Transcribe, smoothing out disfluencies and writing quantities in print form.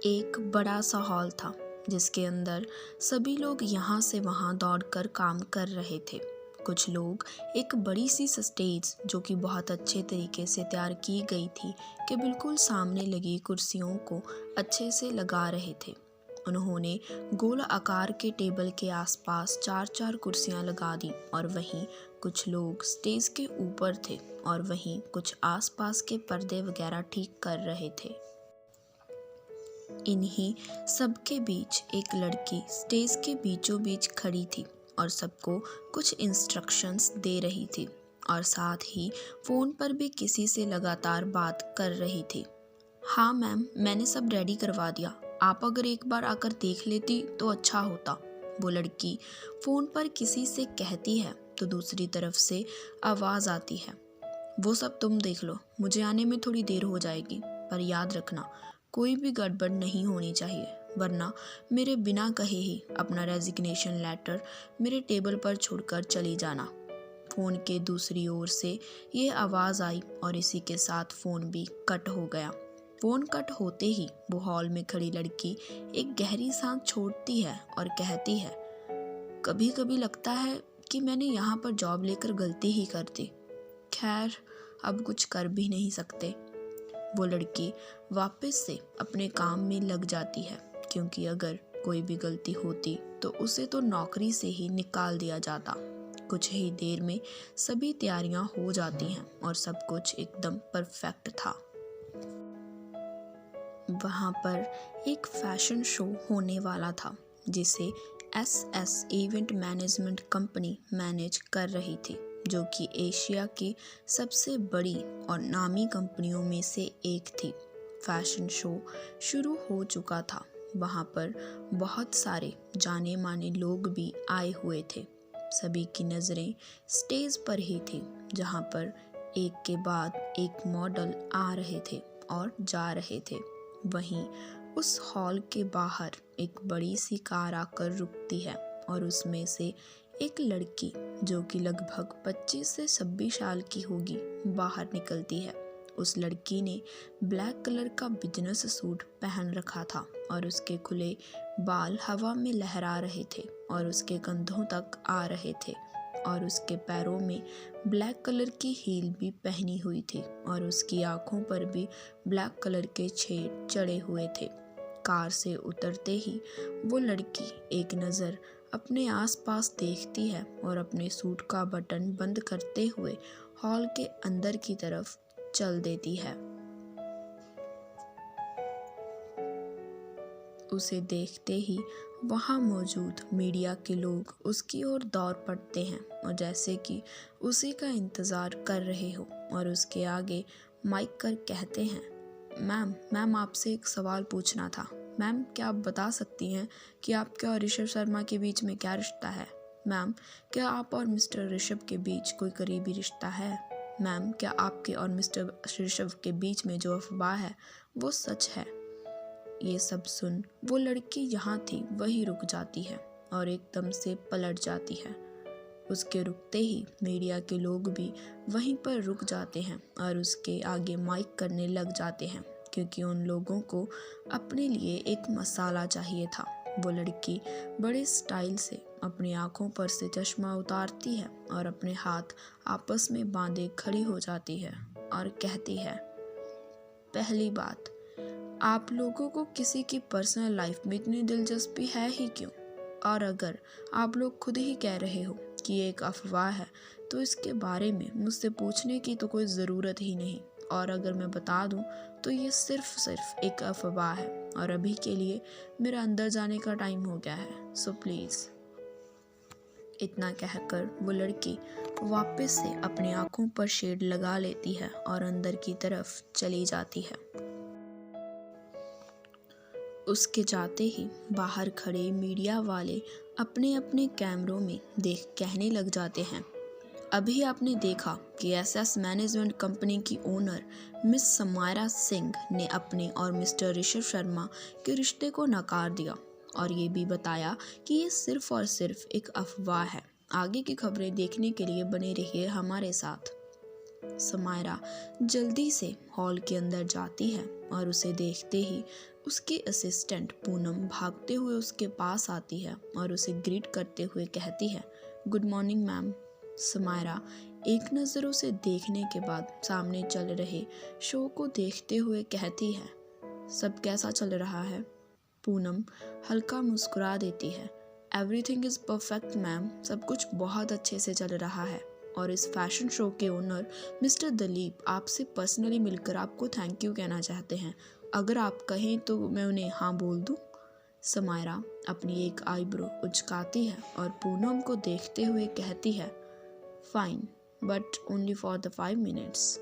एक बड़ा सा हॉल था जिसके अंदर सभी लोग यहाँ से वहाँ दौड़कर काम कर रहे थे। कुछ लोग एक बड़ी सी स्टेज जो कि बहुत अच्छे तरीके से तैयार की गई थी कि बिल्कुल सामने लगी कुर्सियों को अच्छे से लगा रहे थे। उन्होंने गोल आकार के टेबल के आसपास 4-4 कुर्सियां लगा दी और वहीं कुछ लोग स्टेज के ऊपर थे और वहीं कुछ आसपास के पर्दे वगैरह ठीक कर रहे थे। इन्हीं सबके बीच एक लड़की स्टेज के बीचों बीच खड़ी थी और सबको कुछ इंस्ट्रक्शंस दे रही थी और साथ ही फ़ोन पर भी किसी से लगातार बात कर रही थी। हाँ मैम, मैंने सब रेडी करवा दिया, आप अगर एक बार आकर देख लेती तो अच्छा होता। वो लड़की फ़ोन पर किसी से कहती है तो दूसरी तरफ से आवाज़ आती है, वो सब तुम देख लो, मुझे आने में थोड़ी देर हो जाएगी, पर याद रखना कोई भी गड़बड़ नहीं होनी चाहिए, वरना मेरे बिना कहे ही अपना रेजिग्नेशन लेटर मेरे टेबल पर छोड़कर चली जाना। फ़ोन के दूसरी ओर से ये आवाज़ आई और इसी के साथ फ़ोन भी कट हो गया। फ़ोन कट होते ही वो हॉल में खड़ी लड़की एक गहरी सांस छोड़ती है और कहती है, कभी कभी लगता है कि मैंने यहाँ पर जॉब लेकर गलती ही कर दी। खैर, अब कुछ कर भी नहीं सकते। वो लड़की वापस से अपने काम में लग जाती है, क्योंकि अगर कोई भी गलती होती तो उसे तो नौकरी से ही निकाल दिया जाता। कुछ ही देर में सभी तैयारियां हो जाती हैं और सब कुछ एकदम परफेक्ट था। वहाँ पर एक फैशन शो होने वाला था जिसे SS event management company manage कर रही थी, जो कि एशिया की सबसे बड़ी और नामी कंपनियों में से एक थी। फैशन शो शुरू हो चुका था। वहाँ पर बहुत सारे जाने माने लोग भी आए हुए थे। सभी की नज़रें स्टेज पर ही थी, जहाँ पर एक के बाद एक मॉडल आ रहे थे और जा रहे थे। वहीं उस हॉल के बाहर एक बड़ी सी कार आकर रुकती है और उसमें से एक लड़की जो कि लगभग 25 से 26 साल की होगी बाहर निकलती है। उस लड़की ने ब्लैक कलर का बिजनेस सूट पहन रखा था और उसके खुले बाल हवा में लहरा रहे थे और उसके कंधों तक आ रहे थे और उसके पैरों में ब्लैक कलर की हील भी पहनी हुई थी और उसकी आंखों पर भी ब्लैक कलर के छेद चढ़े हुए थे। कार से उतरते ही वो लड़की एक नज़र अपने आसपास देखती है और अपने सूट का बटन बंद करते हुए हॉल के अंदर की तरफ चल देती है। उसे देखते ही वहाँ मौजूद मीडिया के लोग उसकी ओर दौड़ पड़ते हैं और जैसे कि उसी का इंतज़ार कर रहे हो और उसके आगे माइक कर कहते हैं, मैम आपसे एक सवाल पूछना था। मैम, क्या आप बता सकती हैं कि आपके और ऋषभ शर्मा के बीच में क्या रिश्ता है? मैम, क्या आप और मिस्टर ऋषभ के बीच कोई करीबी रिश्ता है? मैम, क्या आपके और मिस्टर ऋषभ के बीच में जो अफवाह है वो सच है? ये सब सुन वो लड़की यहाँ थी वही रुक जाती है और एकदम से पलट जाती है। उसके रुकते ही मीडिया के लोग भी वहीं पर रुक जाते हैं और उसके आगे माइक करने लग जाते हैं, क्योंकि उन लोगों को अपने लिए एक मसाला चाहिए था। वो लड़की बड़े स्टाइल से अपनी आंखों पर से चश्मा उतारती है और अपने हाथ आपस में बांधे खड़ी हो जाती है और कहती है, पहली बात, आप लोगों को किसी की पर्सनल लाइफ में इतनी दिलचस्पी है ही क्यों? और अगर आप लोग खुद ही कह रहे हो कि ये एक अफवाह है तो इसके बारे में मुझसे पूछने की तो कोई ज़रूरत ही नहीं। और अगर मैं बता दूं तो ये सिर्फ एक अफवाह है और अभी के लिए मेरा अंदर जाने का टाइम हो गया है, सो प्लीज़। इतना कहकर वो लड़की वापस से अपनी आंखों पर शेड लगा लेती है और अंदर की तरफ चली जाती है। उसके जाते ही बाहर खड़े मीडिया वाले अपने अपने कैमरों में देख कहने लग जाते हैं, अभी आपने देखा कि SS मैनेजमेंट कंपनी की ओनर मिस समायरा सिंह ने अपने और मिस्टर ऋषभ शर्मा के रिश्ते को नकार दिया और ये भी बताया कि ये सिर्फ और सिर्फ एक अफवाह है। आगे की खबरें देखने के लिए बने रहिए हमारे साथ। समायरा जल्दी से हॉल के अंदर जाती है और उसे देखते ही उसकी असिस्टेंट पूनम भागते हुए उसके पास आती है और उसे ग्रीट करते हुए कहती है, गुड मॉर्निंग मैम। समायरा एक नज़र उसे देखने के बाद सामने चल रहे शो को देखते हुए कहती है, सब कैसा चल रहा है? पूनम हल्का मुस्कुरा देती है, एवरीथिंग इज़ परफेक्ट मैम, सब कुछ बहुत अच्छे से चल रहा है और इस फैशन शो के ओनर मिस्टर दिलीप आपसे पर्सनली मिलकर आपको थैंक यू कहना चाहते हैं। अगर आप कहें तो मैं उन्हें हाँ बोल दूं? समायरा अपनी एक आईब्रो उचकाती है और पूनम को देखते हुए कहती है, fine but only for the 5 minutes.